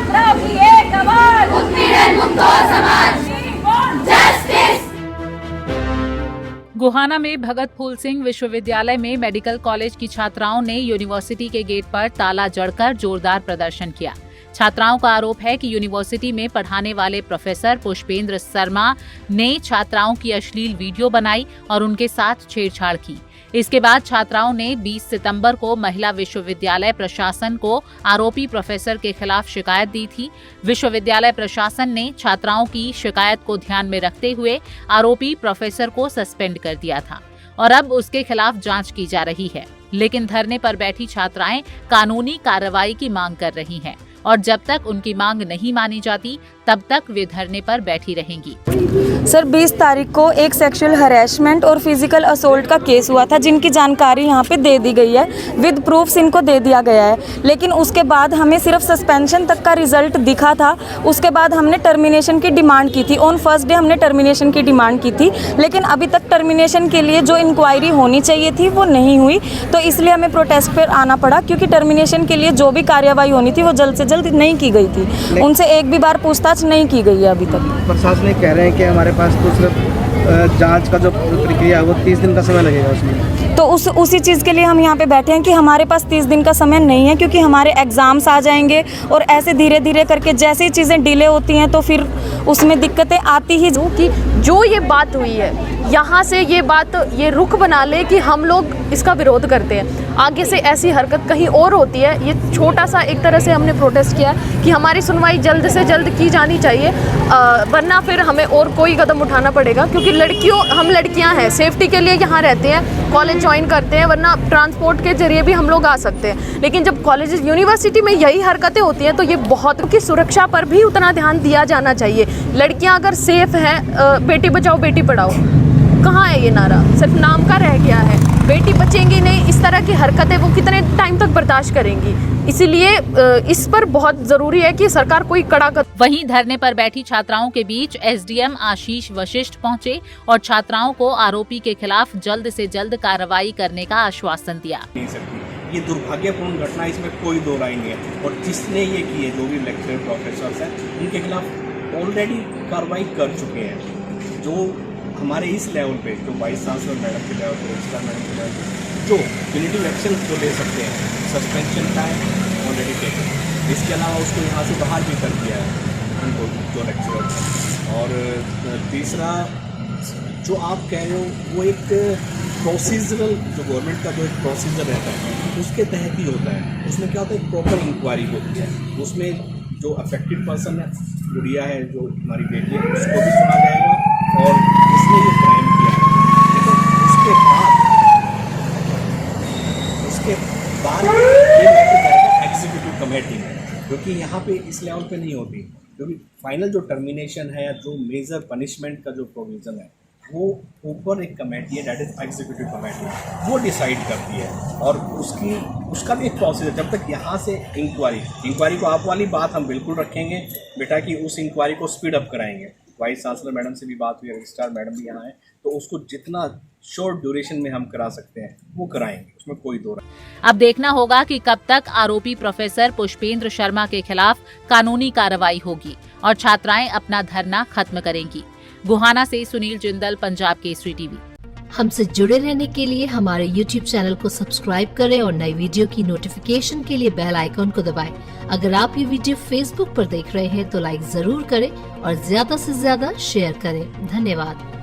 छात्राओं की एक आवाज, उत्पीड़न मुक्त समाज, जस्टिस। गोहाना में भगत फूल सिंह विश्वविद्यालय में मेडिकल कॉलेज की छात्राओं ने यूनिवर्सिटी के गेट पर ताला जड़कर जोरदार प्रदर्शन किया। छात्राओं का आरोप है कि यूनिवर्सिटी में पढ़ाने वाले प्रोफेसर पुष्पेंद्र शर्मा ने छात्राओं की अश्लील वीडियो बनाई और उनके साथ छेड़छाड़ की। इसके बाद छात्राओं ने 20 सितंबर को महिला विश्वविद्यालय प्रशासन को आरोपी प्रोफेसर के खिलाफ शिकायत दी थी। विश्वविद्यालय प्रशासन ने छात्राओं की शिकायत को ध्यान में रखते हुए आरोपी प्रोफेसर को सस्पेंड कर दिया था और अब उसके खिलाफ जांच की जा रही है। लेकिन धरने पर बैठी छात्राएं कानूनी कार्रवाई की मांग कर रही हैं और जब तक उनकी मांग नहीं मानी जाती तब तक वे धरने पर बैठी रहेंगी। सर 20 तारीख को एक सेक्सुअल हरेसमेंट और फिजिकल असोल्ट का केस हुआ था, जिनकी जानकारी यहाँ पे दे दी गई है, विद प्रूफ्स इनको दे दिया गया है। लेकिन उसके बाद हमें सिर्फ सस्पेंशन तक का रिजल्ट दिखा था। उसके बाद हमने टर्मिनेशन की डिमांड की थी। ऑन फर्स्ट डे हमने टर्मिनेशन की डिमांड की थी, लेकिन अभी तक टर्मिनेशन के लिए जो इंक्वायरी होनी चाहिए थी वो नहीं हुई। तो इसलिए हमें प्रोटेस्ट पर आना पड़ा, क्योंकि टर्मिनेशन के लिए जो भी कार्यवाही होनी थी वो जल्द से जल्द नहीं की गई थी। उनसे एक भी बार पूछताछ नहीं की गई है अभी तक। प्रशासन कह रहे हैं कि हमारे पास तो सिर्फ जांच का जो प्रक्रिया है वो 30 दिन का समय लगेगा उसमें। तो उसी चीज़ के लिए हम यहाँ पे बैठे हैं कि हमारे पास 30 दिन का समय नहीं है, क्योंकि हमारे एग्ज़ाम्स आ जाएंगे और ऐसे धीरे धीरे करके जैसे ही चीज़ें डिले होती हैं तो फिर उसमें दिक्कतें आती ही। कि जो ये बात हुई है यहाँ से ये रुख बना ले कि हम लोग इसका विरोध करते हैं। आगे से ऐसी हरकत कहीं और होती है, ये छोटा सा एक तरह से हमने प्रोटेस्ट किया कि हमारी सुनवाई जल्द से जल्द की जानी चाहिए, वरना फिर हमें और कोई कदम उठाना पड़ेगा। क्योंकि हम लड़कियां हैं, सेफ्टी के लिए यहाँ रहते हैं, कॉलेज ज्वाइन करते हैं, वरना ट्रांसपोर्ट के जरिए भी हम लोग आ सकते हैं। लेकिन जब कॉलेज यूनिवर्सिटी में यही हरकतें होती हैं तो ये बहुत की सुरक्षा पर भी उतना ध्यान दिया जाना चाहिए। लड़कियां अगर सेफ हैं, बेटी बचाओ बेटी पढ़ाओ, कहाँ है ये नारा? सिर्फ नाम का रह गया है। बेटी बचेंगी नहीं, इस तरह की हरकतें वो कितने टाइम तक बर्दाश्त करेंगी? इसीलिए इस पर बहुत जरूरी है कि सरकार कोई कड़ा कदम। वहीं धरने पर बैठी छात्राओं के बीच एसडीएम आशीष वशिष्ठ पहुंचे और छात्राओं को आरोपी के खिलाफ जल्द से जल्द कार्रवाई करने का आश्वासन दिया। ये दुर्भाग्यपूर्ण घटना, इसमें कोई दो राय नहीं है। और जिसने ये किए, जो भी लेक्चरर प्रोफेसर हैं, उनके खिलाफ ऑलरेडी कार्रवाई कर चुके हैं। जो हमारे इस लेवल पे, जो वाइस चांसलर मैडम के लेवल पे, रजिस्ट्रार मैडम के लेवल पे जो यूनिटिव एक्शन जो ले सकते हैं, सस्पेंशन का है ऑलरेडी टेकन। इसके अलावा उसको यहाँ से बाहर भी कर दिया है उनको, जो लेक्चरर है। और तीसरा जो आप कह रहे हो वो एक प्रोसीजरल, जो गवर्नमेंट का जो एक प्रोसीजर रहता है उसके तहत ही होता है। उसमें क्या होता है, प्रॉपर इंक्वायरी होती है। उसमें जो अफेक्टेड पर्सन है, गुड़िया है, जो हमारी बेटी है, उसको भी सुना जाएगा और इसने ये क्राइम किया है। लेकिन उसके बाद ये मैटर जाएगा एग्जीक्यूटिव कमेटी में, क्योंकि यहाँ पे इस लेवल पे नहीं होती। क्योंकि फाइनल जो टर्मिनेशन है या जो मेजर पनिशमेंट का जो प्रोविज़न है वो ऊपर एक कमेटी है, डेट इज एग्जीक्यूटिव कमेटी, वो डिसाइड करती है। और उसका भी एक प्रोसीजर, जब तक यहाँ से इंक्वायरी को, आप वाली बात हम बिल्कुल रखेंगे बेटा कि उस इंक्वायरी को स्पीड अप कराएंगे। वाइस चांसलर मैडम से भी बात हुई, रजिस्ट्रार मैडम भी यहाँ है, तो उसको जितना शॉर्ट ड्यूरेशन में हम करा सकते हैं वो कराएंगे, उसमें कोई दो राय। अब देखना होगा कि कब तक आरोपी प्रोफेसर पुष्पेंद्र शर्मा के खिलाफ कानूनी कार्रवाई होगी और छात्राएं अपना धरना खत्म करेंगी। गोहाना से सुनील जिंदल, पंजाब केसरी टीवी। हमसे जुड़े रहने के लिए हमारे YouTube चैनल को सब्सक्राइब करें और नई वीडियो की नोटिफिकेशन के लिए बेल आइकॉन को दबाएं। अगर आप ये वीडियो Facebook पर देख रहे हैं तो लाइक जरूर करें और ज्यादा से ज्यादा शेयर करें। धन्यवाद।